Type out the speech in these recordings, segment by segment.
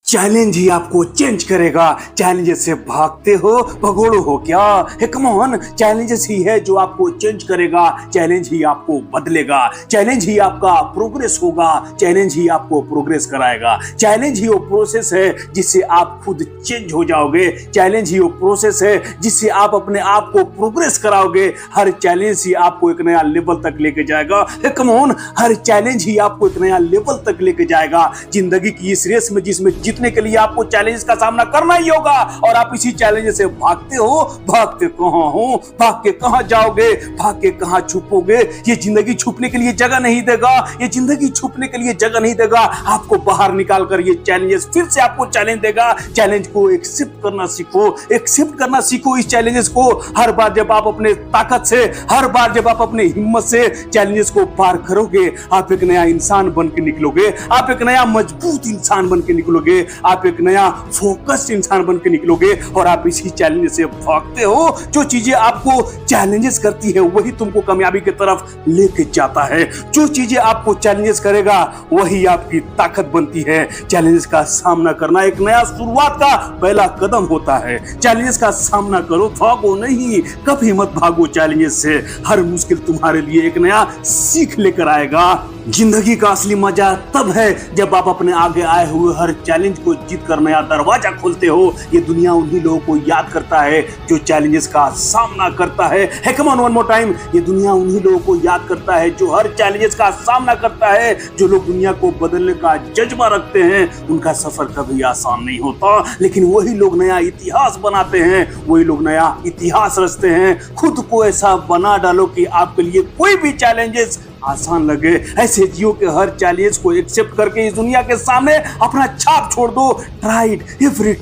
Challenge ही आपको change करेगा। Challenges से भागते हो भगोड़ो हो क्या? हे कम ऑन, चैलेंजेस ही है जो आपको चेंज करेगा। चैलेंज ही आपको बदलेगा। चैलेंज ही आपका प्रोग्रेस होगा। चैलेंज ही आपको प्रोग्रेस कराएगा। चैलेंज ही वो प्रोसेस है जिससे आप खुद चेंज हो जाओगे। चैलेंज ही वो प्रोसेस है जिससे आप अपने आप को प्रोग्रेस कराओगे। हर चैलेंज ही आपको एक नया लेवल तक लेके जाएगा। हे कम ऑन, हर चैलेंज ही आपको एक नया लेवल तक लेके जाएगा। जिंदगी की इस रेस में जिसमें जीतने के लिए आपको चैलेंज का सामना करना ही होगा और आप इसी चैलेंज से भागते हो। भागते कहां हो? भाग के कहां जाओगे? भाग के कहां छुपोगे? ये जिंदगी छुपने के लिए जगह नहीं देगा। ये जिंदगी छुपने के लिए जगह नहीं देगा। आपको बाहर निकाल कर ये चैलेंजेस फिर से आपको चैलेंज देगा। चैलेंज को एक्सेप्ट करना सीखो। एक्सेप्ट करना सीखो इस चैलेंजेस को। हर बार जब आप अपने ताकत से, हर बार जब आप अपने हिम्मत से चैलेंजेस को पार करोगे, आप एक नया इंसान बन के निकलोगे। आप एक नया मजबूत इंसान बन के निकलोगे। आप एक नया फोकस्ड इंसान बन के निकलोगे और आप इसी चैलेंज से भागते हो। जो चीजें आपको चैलेंजेस करती है वही तुमको कामयाबी की तरफ लेके जाता है। जो चीजें आपको चैलेंजेस करेगा वही आपकी ताकत बनती है। चैलेंजेस का सामना करना एक नया शुरुआत का पहला कदम होता है। चैलेंजेस का सामना करो, भागो नहीं। कभी मत भागो चैलेंजेस से। हर मुश्किल तुम्हारे लिए एक नया सीख लेकर आएगा। जिंदगी का असली मजा तब है जब आप अपने आगे आए हुए हर चैलेंज को जीत कर नया दरवाजा खोलते हो। ये दुनिया उन्हीं लोगों को याद करता है जो चैलेंजेस का सामना करता है। Hey come on, one more time, ये दुनिया उन्हीं लोगों को याद करता है जो हर चैलेंजेस का सामना करता है। जो लोग दुनिया को बदलने का जज्बा रखते हैं उनका सफर कभी आसान नहीं होता, लेकिन वही लोग नया इतिहास बनाते हैं। वही लोग नया इतिहास रचते हैं। खुद को ऐसा बना डालो कि आपके लिए कोई भी चैलेंजेस आसान लगे। ऐसे जियो के हर चैलेंज को एक्सेप्ट करके इस दुनिया के सामने अपना छाप छोड़ दो। Tried, every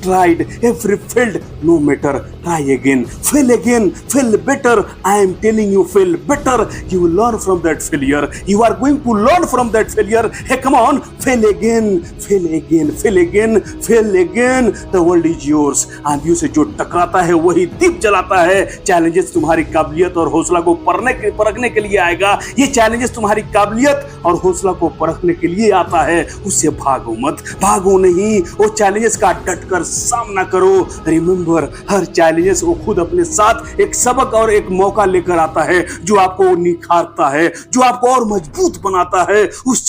failed, no matter, try again, fail better. I am telling you, fail better. You will learn from that failure. You are going to learn from that failure. Hey come on, fail again. The world is yours. आंधियों से जो टकराता है वही दीप जलाता है। Challenges तुम्हारी काबिलियत और हौसला को परखने के लिए आएगा। ये चैलेंजेस तुम्हारी काबिलियत और हौसला को परखने के लिए आता है। उससे भागो मत, भागो नहीं। वो चैलेंजेस का डटकर सामना करो। रिमेंबर, हर चैलेंजेस वो खुद अपने साथ एक सबक और एक मौका लेकर आता है जो आपको निखारता है, जो आपको और मजबूत बनाता है। उस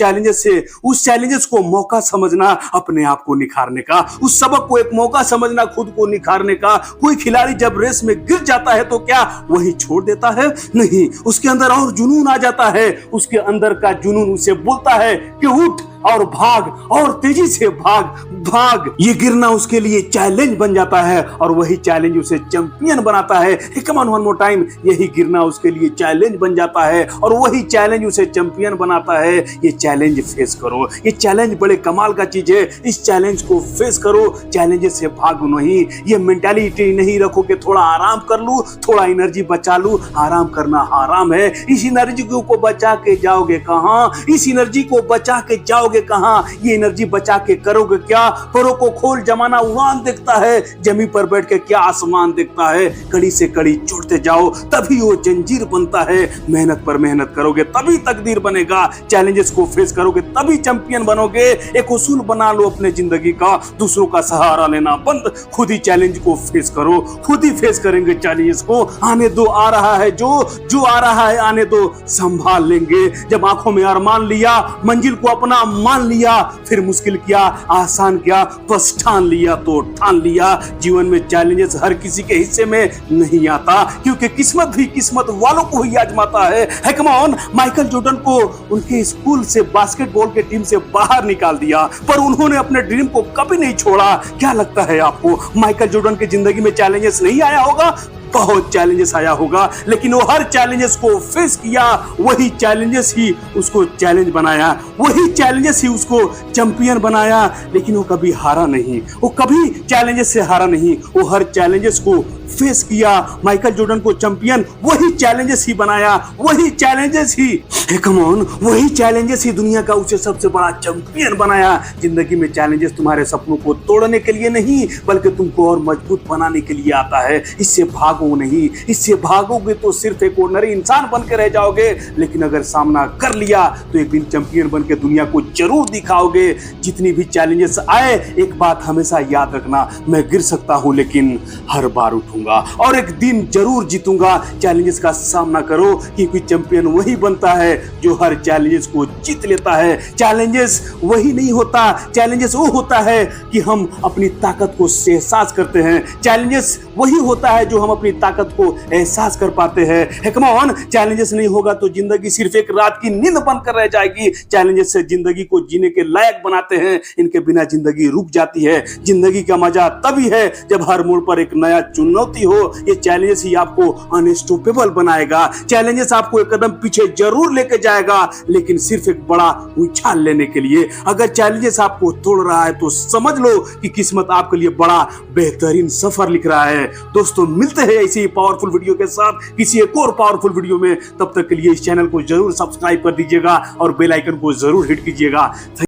चैलेंजेस को मौका समझना अपने आप को निखारने का, उस सबक को एक मौका समझना खुद को निखारने का। कोई खिलाड़ी जब रेस में गिर जाता है तो क्या वही छोड़ देता है? नहीं, उसके अंदर और जुनून आ जाता है। उसके अंदर का जुनून उसे बोलता है कि उठ और भाग, और तेजी से भाग। ये गिरना उसके लिए चैलेंज बन जाता है और वही चैलेंज उसे चैंपियन बनाता है। कम ऑन, वन मोर टाइम, यही गिरना उसके लिए चैलेंज बन जाता है और वही चैलेंज उसे चैंपियन बनाता है। ये चैलेंज फेस करो। ये चैलेंज बड़े कमाल का चीज है। इस चैलेंज को फेस करो। चैलेंज से भागो नहीं। ये मेंटालिटी नहीं रखो कि थोड़ा आराम कर लूं, थोड़ा एनर्जी बचा लूं। आराम करना हराम है। इस एनर्जी को बचा के जाओगे कहां? इस एनर्जी को बचा के जाओगे कहां? ये एनर्जी बचा के करोगे क्या? परों को खोल, जमाना उड़ान देखता है। जमीन पर बैठ के क्या आसमान देखता है? कड़ी से कड़ी जुड़ते जाओ, तभी वो जंजीर बनता है। मेहनत पर मेहनत करोगे तभी तकदीर बनेगा। चैलेंजेस को फेस करोगे तभी चैंपियन बनोगे। एक उसूल बना लो अपने जिंदगी का, दूसरों का सहारा लेना बंद। खुद ही चैलेंज को फेस करो। खुद ही फेस करेंगे चैलेंजेस को। आने दो, आ रहा है जो आ रहा है आने दो, संभाल लेंगे। जब आंखों में अरमान लिया, मंजिल को अपना मान लिया, फिर मुश्किल किया, आसान किया, बस ठान लिया तो ठान लिया। जीवन में चैलेंजेस हर किसी के हिस्से में नहीं आता, क्योंकि किस्मत भी किस्मत वालों को ही आजमाता है। कम ऑन, माइकल जॉर्डन को उनके स्कूल से बास्केटबॉल के टीम से बाहर निकाल दिया, पर उन्होंने अपने ड्रीम को कभी नहीं छोड़ा। क्या लगता है आपको माइकल जॉर्डन की जिंदगी में चैलेंजेस नहीं आया होगा? बहुत चैलेंजेस आया होगा, लेकिन वो हर चैलेंजेस को फेस किया। वही चैलेंजेस ही उसको चैलेंज बनाया, वही चैलेंजेस ही उसको चैंपियन बनाया। लेकिन वो कभी हारा नहीं, वो कभी चैलेंजेस से हारा नहीं। वो हर चैलेंजेस को फेस किया। माइकल जॉर्डन को चैंपियन वही चैलेंजेस ही बनाया। वही चैलेंजेस ही कम ऑन, वही चैलेंजेस ही दुनिया का उसे सबसे बड़ा चैंपियन बनाया। जिंदगी में चैलेंजेस तुम्हारे सपनों को तोड़ने के लिए नहीं, बल्कि तुमको और मजबूत बनाने के लिए आता है। इससे भागो भागो नहीं। इससे भागोगे तो सिर्फ एक ऑर्डिनरी इंसान बन के रह जाओगे, लेकिन अगर सामना कर लिया तो एक दिन चैंपियन बन के दुनिया को जरूर दिखाओगे। जितनी भी चैलेंजेस आए, एक बात हमेशा याद रखना, मैं गिर सकता हूं लेकिन हर बार उठूंगा और एक दिन जरूर जीतूंगा। चैलेंजेस का सामना करो, क्योंकि चैंपियन वही बनता है जो हर चैलेंजेस को जीत लेता है। चैलेंजेस वही नहीं होता, चैलेंजेस वो होता है कि हम अपनी ताकत को एहसास करते हैं। चैलेंजेस वही होता है जो हम अपनी ताकत को एहसास कर पाते हैं। कम ऑन, चैलेंजेस नहीं होगा तो जिंदगी सिर्फ एक रात की नींद बनकर रह जाएगी। चैलेंजेस से जिंदगी को जीने के लायक बनाते हैं, इनके बिना जिंदगी रुक जाती है। जिंदगी का मजा तभी है जब हर मोड़ पर एक नया चुनौती हो। ये चैलेंजेस ही आपको अनस्टॉपेबल बनाएगा। चैलेंजेस आपको एक कदम पीछे जरूर लेके जाएगा, लेकिन सिर्फ एक बड़ा उछाल लेने के लिए। अगर चैलेंजेस आपको तोड़ रहा है तो समझ लो कि किस्मत आपके लिए बड़ा बेहतरीन सफर लिख रहा है। दोस्तों, मिलते हैं ऐसी ही पावरफुल वीडियो के साथ किसी एक और पावरफुल वीडियो में। तब तक के लिए इस चैनल को जरूर सब्सक्राइब कर दीजिएगा और बेल आइकन को जरूर हिट कीजिएगा।